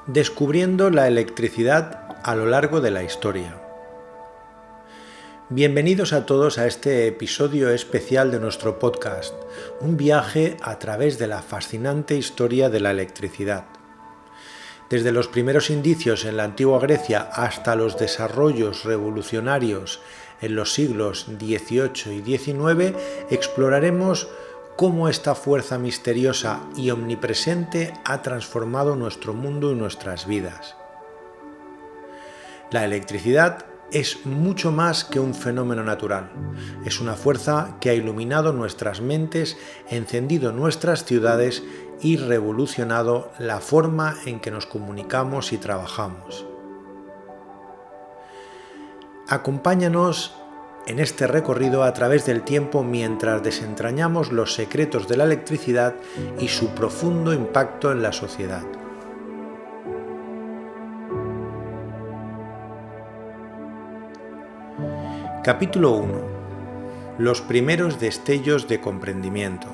Descubriendo la electricidad a lo largo de la historia. Bienvenidos a todos a este episodio especial de nuestro podcast, un viaje a través de la fascinante historia de la electricidad. Desde los primeros indicios en la antigua Grecia hasta los desarrollos revolucionarios en los siglos XVIII y XIX, exploraremos cómo esta fuerza misteriosa y omnipresente ha transformado nuestro mundo y nuestras vidas. La electricidad es mucho más que un fenómeno natural. Es una fuerza que ha iluminado nuestras mentes, encendido nuestras ciudades y revolucionado la forma en que nos comunicamos y trabajamos. Acompáñanos en este recorrido a través del tiempo mientras desentrañamos los secretos de la electricidad y su profundo impacto en la sociedad. Capítulo 1. Los primeros destellos de comprendimiento.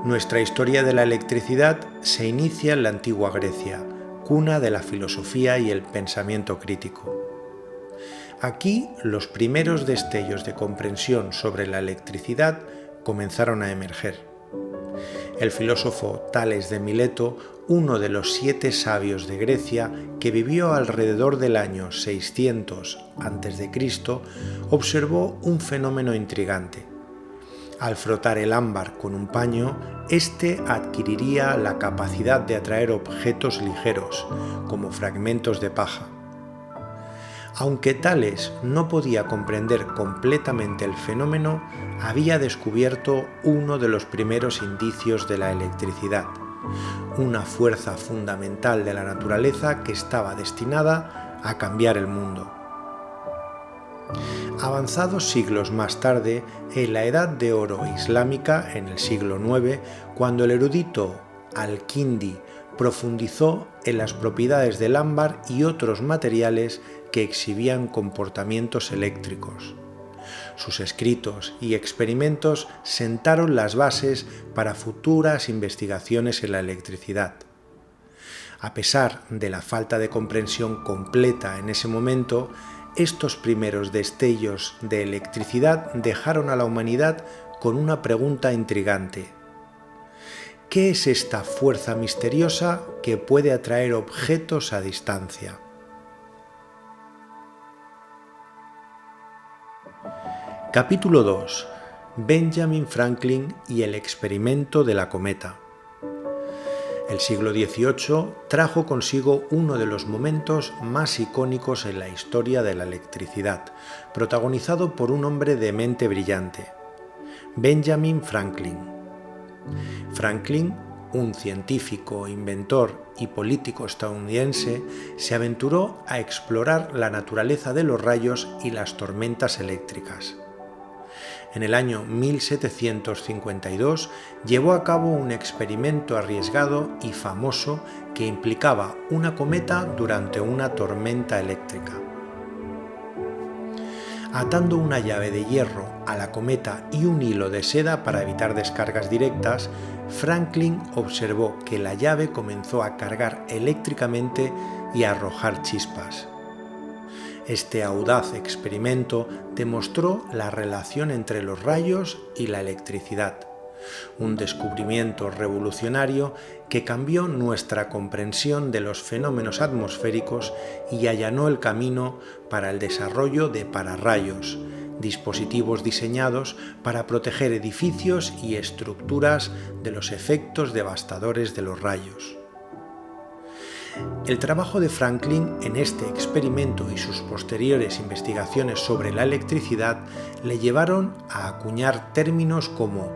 Nuestra historia de la electricidad se inicia en la antigua Grecia, cuna de la filosofía y el pensamiento crítico. Aquí los primeros destellos de comprensión sobre la electricidad comenzaron a emerger. El filósofo Tales de Mileto, uno de los 7 sabios de Grecia que vivió alrededor del año 600 a.C., observó un fenómeno intrigante. Al frotar el ámbar con un paño, éste adquiriría la capacidad de atraer objetos ligeros, como fragmentos de paja. Aunque Tales no podía comprender completamente el fenómeno, había descubierto uno de los primeros indicios de la electricidad, una fuerza fundamental de la naturaleza que estaba destinada a cambiar el mundo. Avanzados siglos más tarde, en la Edad de Oro islámica, en el siglo IX, cuando el erudito Al-Kindi profundizó en las propiedades del ámbar y otros materiales que exhibían comportamientos eléctricos. Sus escritos y experimentos sentaron las bases para futuras investigaciones en la electricidad. A pesar de la falta de comprensión completa en ese momento, estos primeros destellos de electricidad dejaron a la humanidad con una pregunta intrigante. ¿Qué es esta fuerza misteriosa que puede atraer objetos a distancia? Capítulo 2. Benjamin Franklin y el experimento de la cometa. El siglo XVIII trajo consigo uno de los momentos más icónicos en la historia de la electricidad, protagonizado por un hombre de mente brillante, Benjamin Franklin. Franklin, un científico, inventor y político estadounidense, se aventuró a explorar la naturaleza de los rayos y las tormentas eléctricas. En el año 1752 llevó a cabo un experimento arriesgado y famoso que implicaba una cometa durante una tormenta eléctrica. Atando una llave de hierro a la cometa y un hilo de seda para evitar descargas directas, Franklin observó que la llave comenzó a cargar eléctricamente y a arrojar chispas. Este audaz experimento demostró la relación entre los rayos y la electricidad, un descubrimiento revolucionario que cambió nuestra comprensión de los fenómenos atmosféricos y allanó el camino para el desarrollo de pararrayos, dispositivos diseñados para proteger edificios y estructuras de los efectos devastadores de los rayos. El trabajo de Franklin en este experimento y sus posteriores investigaciones sobre la electricidad le llevaron a acuñar términos como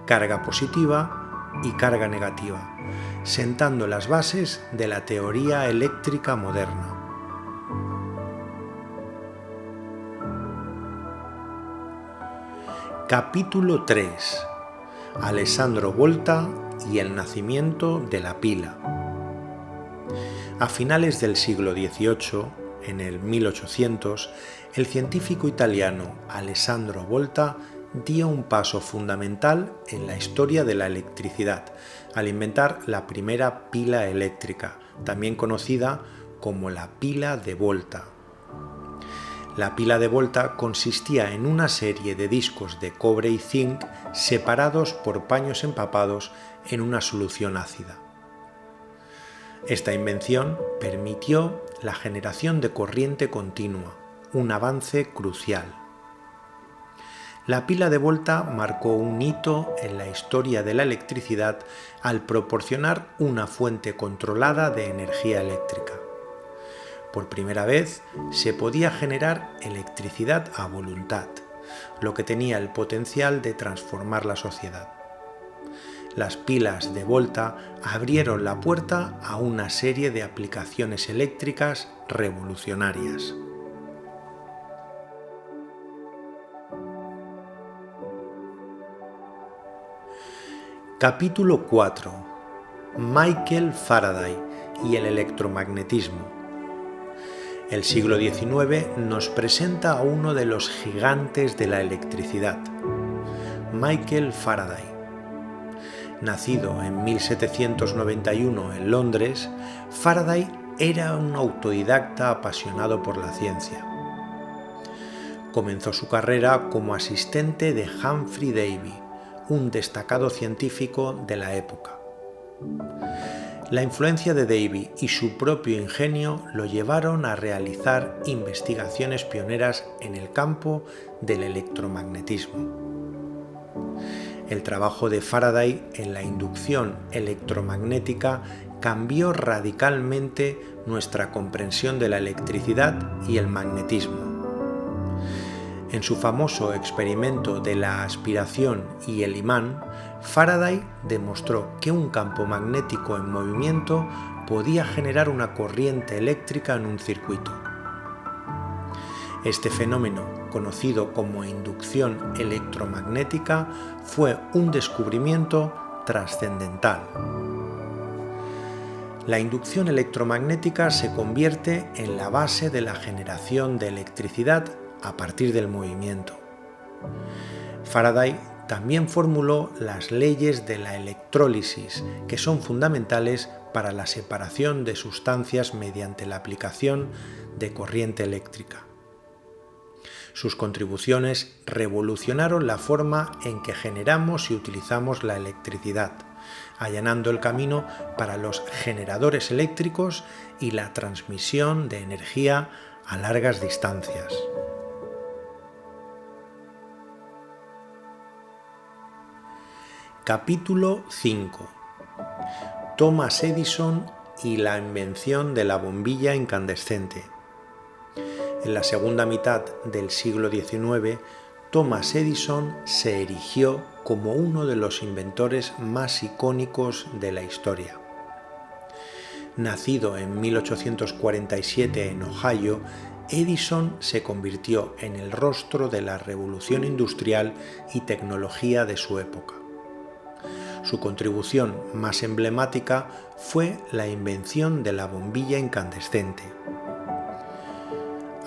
carga positiva y carga negativa, sentando las bases de la teoría eléctrica moderna. Capítulo 3. Alessandro Volta y el nacimiento de la pila. A finales del siglo XVIII, en el 1800, el científico italiano Alessandro Volta dio un paso fundamental en la historia de la electricidad, al inventar la primera pila eléctrica, también conocida como la pila de Volta. La pila de Volta consistía en una serie de discos de cobre y zinc separados por paños empapados en una solución ácida. Esta invención permitió la generación de corriente continua, un avance crucial. La pila de Volta marcó un hito en la historia de la electricidad al proporcionar una fuente controlada de energía eléctrica. Por primera vez se podía generar electricidad a voluntad, lo que tenía el potencial de transformar la sociedad. Las pilas de Volta abrieron la puerta a una serie de aplicaciones eléctricas revolucionarias. Capítulo 4. Michael Faraday y el electromagnetismo. El siglo XIX nos presenta a uno de los gigantes de la electricidad, Michael Faraday. Nacido en 1791 en Londres, Faraday era un autodidacta apasionado por la ciencia. Comenzó su carrera como asistente de Humphrey Davy, un destacado científico de la época. La influencia de Davy y su propio ingenio lo llevaron a realizar investigaciones pioneras en el campo del electromagnetismo. El trabajo de Faraday en la inducción electromagnética cambió radicalmente nuestra comprensión de la electricidad y el magnetismo. En su famoso experimento de la aspiración y el imán, Faraday demostró que un campo magnético en movimiento podía generar una corriente eléctrica en un circuito. Este fenómeno, conocido como inducción electromagnética, fue un descubrimiento trascendental. La inducción electromagnética se convierte en la base de la generación de electricidad a partir del movimiento. Faraday también formuló las leyes de la electrólisis, que son fundamentales para la separación de sustancias mediante la aplicación de corriente eléctrica. Sus contribuciones revolucionaron la forma en que generamos y utilizamos la electricidad, allanando el camino para los generadores eléctricos y la transmisión de energía a largas distancias. Capítulo 5. Thomas Edison y la invención de la bombilla incandescente. En la segunda mitad del siglo XIX, Thomas Edison se erigió como uno de los inventores más icónicos de la historia. Nacido en 1847 en Ohio, Edison se convirtió en el rostro de la revolución industrial y tecnología de su época. Su contribución más emblemática fue la invención de la bombilla incandescente.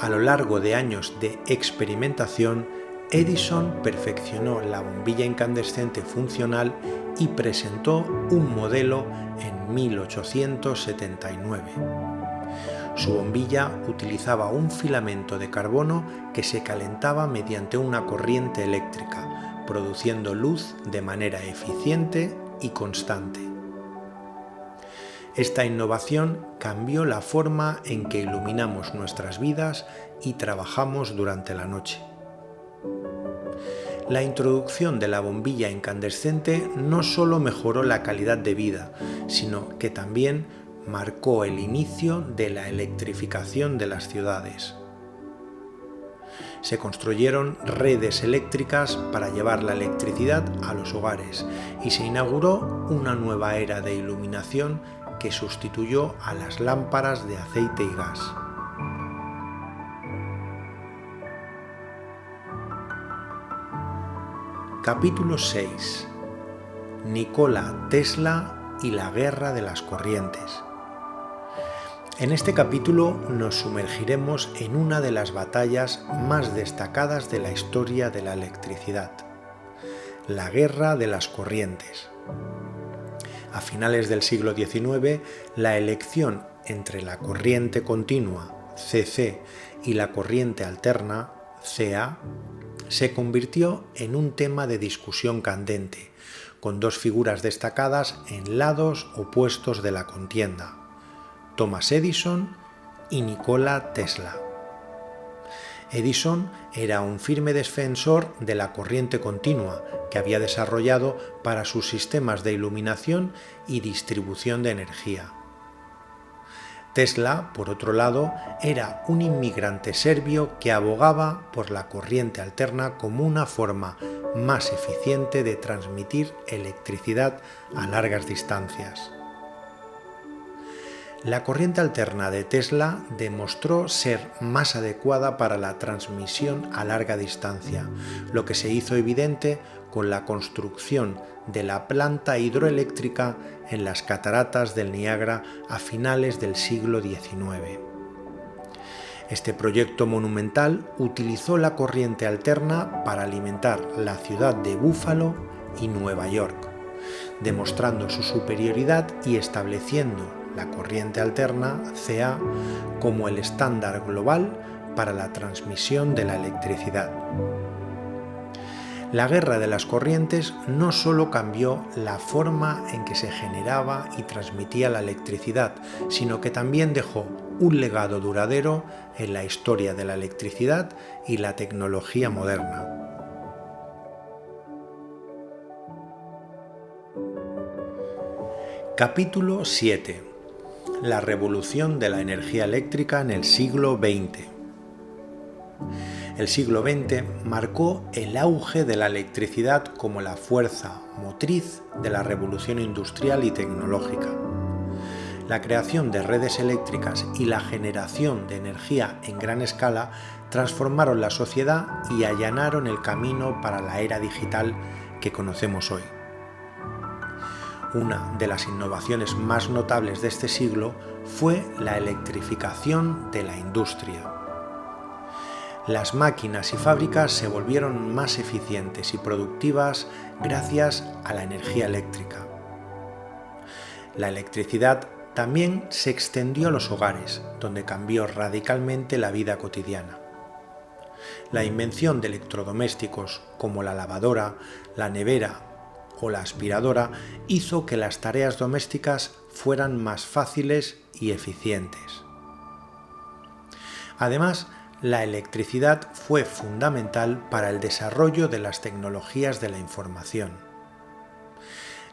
A lo largo de años de experimentación, Edison perfeccionó la bombilla incandescente funcional y presentó un modelo en 1879. Su bombilla utilizaba un filamento de carbono que se calentaba mediante una corriente eléctrica, produciendo luz de manera eficiente y constante. Esta innovación cambió la forma en que iluminamos nuestras vidas y trabajamos durante la noche. La introducción de la bombilla incandescente no solo mejoró la calidad de vida, sino que también marcó el inicio de la electrificación de las ciudades. Se construyeron redes eléctricas para llevar la electricidad a los hogares y se inauguró una nueva era de iluminación que sustituyó a las lámparas de aceite y gas. Capítulo 6. Nikola Tesla y la guerra de las corrientes. En este capítulo nos sumergiremos en una de las batallas más destacadas de la historia de la electricidad, la guerra de las corrientes. A finales del siglo XIX, la elección entre la corriente continua, CC, y la corriente alterna, CA, se convirtió en un tema de discusión candente, con dos figuras destacadas en lados opuestos de la contienda: Thomas Edison y Nikola Tesla. Edison era un firme defensor de la corriente continua que había desarrollado para sus sistemas de iluminación y distribución de energía. Tesla, por otro lado, era un inmigrante serbio que abogaba por la corriente alterna como una forma más eficiente de transmitir electricidad a largas distancias. La corriente alterna de Tesla demostró ser más adecuada para la transmisión a larga distancia, lo que se hizo evidente con la construcción de la planta hidroeléctrica en las cataratas del Niágara a finales del siglo XIX. Este proyecto monumental utilizó la corriente alterna para alimentar la ciudad de Búfalo y Nueva York, demostrando su superioridad y estableciendo la corriente alterna, CA, como el estándar global para la transmisión de la electricidad. La guerra de las corrientes no solo cambió la forma en que se generaba y transmitía la electricidad, sino que también dejó un legado duradero en la historia de la electricidad y la tecnología moderna. Capítulo 7. La revolución de la energía eléctrica en el siglo XX. El siglo XX marcó el auge de la electricidad como la fuerza motriz de la revolución industrial y tecnológica. La creación de redes eléctricas y la generación de energía en gran escala transformaron la sociedad y allanaron el camino para la era digital que conocemos hoy. Una de las innovaciones más notables de este siglo fue la electrificación de la industria. Las máquinas y fábricas se volvieron más eficientes y productivas gracias a la energía eléctrica. La electricidad también se extendió a los hogares, donde cambió radicalmente la vida cotidiana. La invención de electrodomésticos como la lavadora, la nevera o la aspiradora hizo que las tareas domésticas fueran más fáciles y eficientes. Además, la electricidad fue fundamental para el desarrollo de las tecnologías de la información.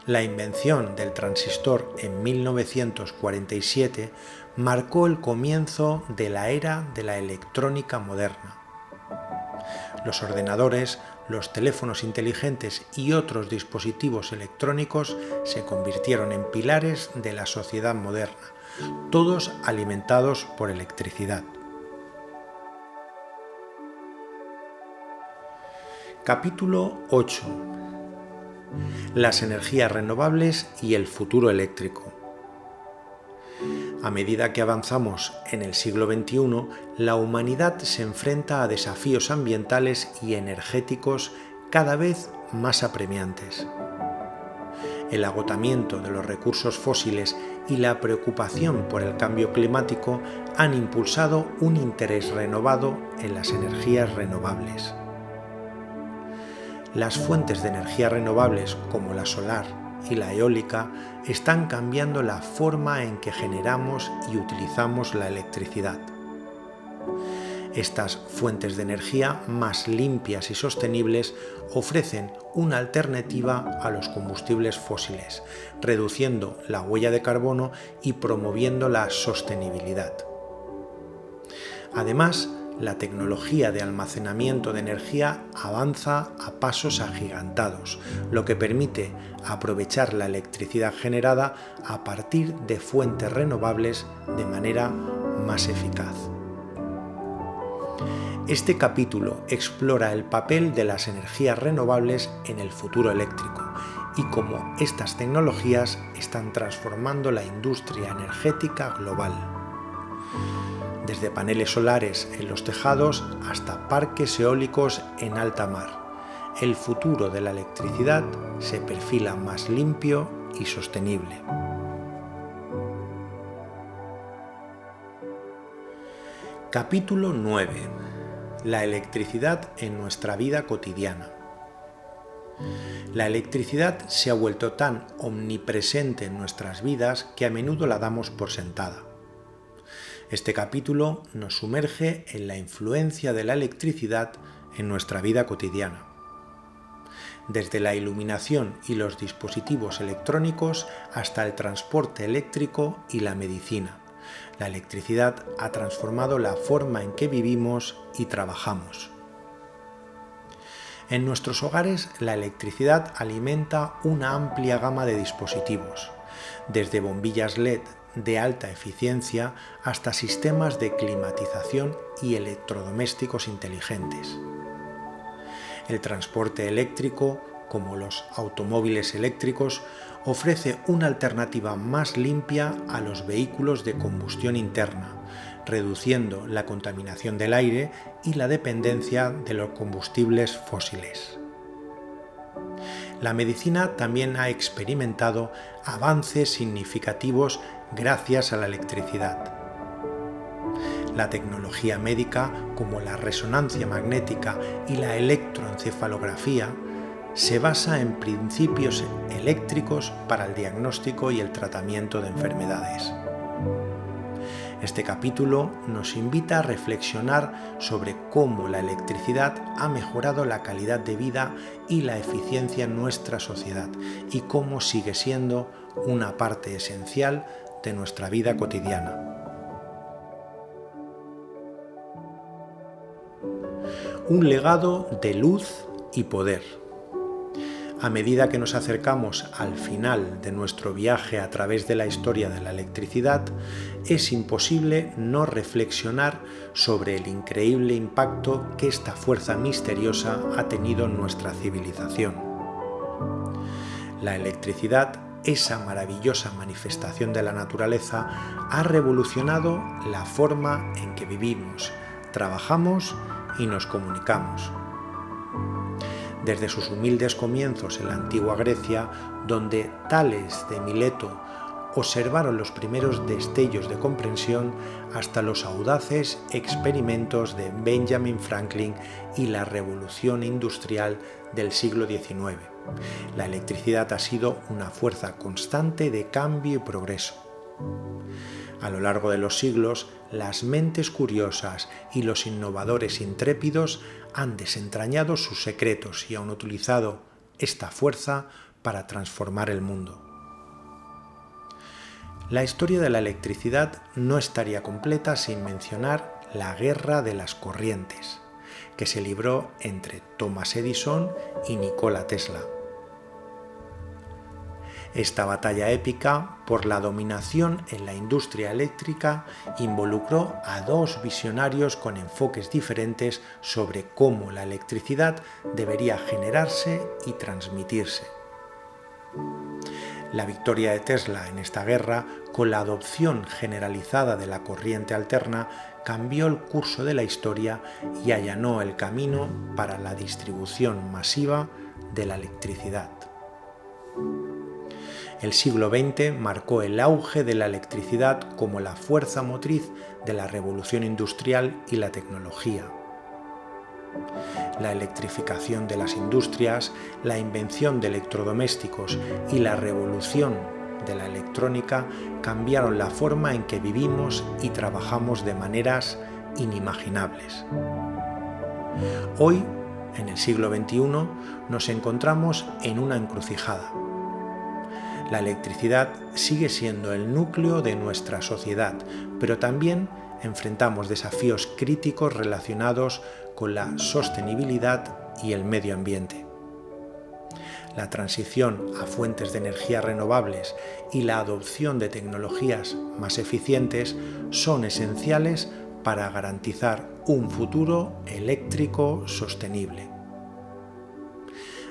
La invención del transistor en 1947 marcó el comienzo de la era de la electrónica moderna. Los ordenadores, los teléfonos inteligentes y otros dispositivos electrónicos se convirtieron en pilares de la sociedad moderna, todos alimentados por electricidad. Capítulo 8. Las energías renovables y el futuro eléctrico. A medida que avanzamos en el siglo XXI, la humanidad se enfrenta a desafíos ambientales y energéticos cada vez más apremiantes. El agotamiento de los recursos fósiles y la preocupación por el cambio climático han impulsado un interés renovado en las energías renovables. Las fuentes de energía renovables como la solar y la eólica están cambiando la forma en que generamos y utilizamos la electricidad. Estas fuentes de energía más limpias y sostenibles ofrecen una alternativa a los combustibles fósiles, reduciendo la huella de carbono y promoviendo la sostenibilidad. Además, la tecnología de almacenamiento de energía avanza a pasos agigantados, lo que permite aprovechar la electricidad generada a partir de fuentes renovables de manera más eficaz. Este capítulo explora el papel de las energías renovables en el futuro eléctrico y cómo estas tecnologías están transformando la industria energética global. Desde paneles solares en los tejados hasta parques eólicos en alta mar. el futuro de la electricidad se perfila más limpio y sostenible. Capítulo 9. La electricidad en nuestra vida cotidiana. La electricidad se ha vuelto tan omnipresente en nuestras vidas que a menudo la damos por sentada. Este capítulo nos sumerge en la influencia de la electricidad en nuestra vida cotidiana. Desde la iluminación y los dispositivos electrónicos hasta el transporte eléctrico y la medicina, la electricidad ha transformado la forma en que vivimos y trabajamos. En nuestros hogares, la electricidad alimenta una amplia gama de dispositivos, desde bombillas LED de alta eficiencia hasta sistemas de climatización y electrodomésticos inteligentes. El transporte eléctrico, como los automóviles eléctricos, ofrece una alternativa más limpia a los vehículos de combustión interna, reduciendo la contaminación del aire y la dependencia de los combustibles fósiles. La medicina también ha experimentado avances significativos gracias a la electricidad. La tecnología médica, como la resonancia magnética y la electroencefalografía, se basa en principios eléctricos para el diagnóstico y el tratamiento de enfermedades. Este capítulo nos invita a reflexionar sobre cómo la electricidad ha mejorado la calidad de vida y la eficiencia en nuestra sociedad y cómo sigue siendo una parte esencial de nuestra vida cotidiana. Un legado de luz y poder. A medida que nos acercamos al final de nuestro viaje a través de la historia de la electricidad, es imposible no reflexionar sobre el increíble impacto que esta fuerza misteriosa ha tenido en nuestra civilización. La electricidad, esa maravillosa manifestación de la naturaleza, ha revolucionado la forma en que vivimos, trabajamos y nos comunicamos. Desde sus humildes comienzos en la antigua Grecia, donde Tales de Mileto observaron los primeros destellos de comprensión, hasta los audaces experimentos de Benjamin Franklin y la revolución industrial del siglo XIX. La electricidad ha sido una fuerza constante de cambio y progreso. A lo largo de los siglos, las mentes curiosas y los innovadores intrépidos han desentrañado sus secretos y han utilizado esta fuerza para transformar el mundo. La historia de la electricidad no estaría completa sin mencionar la Guerra de las Corrientes, que se libró entre Thomas Edison y Nikola Tesla. Esta batalla épica por la dominación en la industria eléctrica involucró a dos visionarios con enfoques diferentes sobre cómo la electricidad debería generarse y transmitirse. La victoria de Tesla en esta guerra, con la adopción generalizada de la corriente alterna, cambió el curso de la historia y allanó el camino para la distribución masiva de la electricidad. El siglo XX marcó el auge de la electricidad como la fuerza motriz de la revolución industrial y la tecnología. La electrificación de las industrias, la invención de electrodomésticos y la revolución de la electrónica cambiaron la forma en que vivimos y trabajamos de maneras inimaginables. Hoy, en el siglo XXI, nos encontramos en una encrucijada. La electricidad sigue siendo el núcleo de nuestra sociedad, pero también enfrentamos desafíos críticos relacionados con la sostenibilidad y el medio ambiente. La transición a fuentes de energía renovables y la adopción de tecnologías más eficientes son esenciales para garantizar un futuro eléctrico sostenible.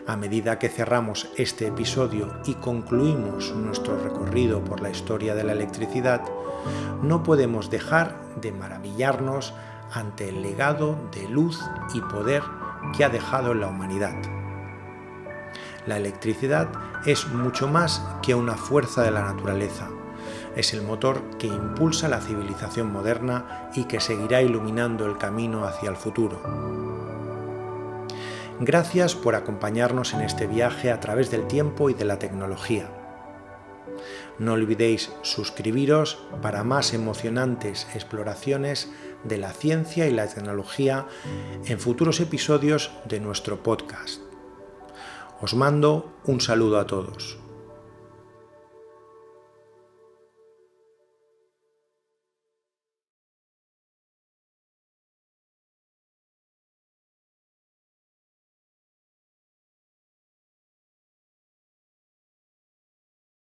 A medida que cerramos este episodio y concluimos nuestro recorrido por la historia de la electricidad, no podemos dejar de maravillarnos ante el legado de luz y poder que ha dejado en la humanidad. La electricidad es mucho más que una fuerza de la naturaleza. Es el motor que impulsa la civilización moderna y que seguirá iluminando el camino hacia el futuro. Gracias por acompañarnos en este viaje a través del tiempo y de la tecnología. No olvidéis suscribiros para más emocionantes exploraciones de la ciencia y la tecnología en futuros episodios de nuestro podcast. Os mando un saludo a todos.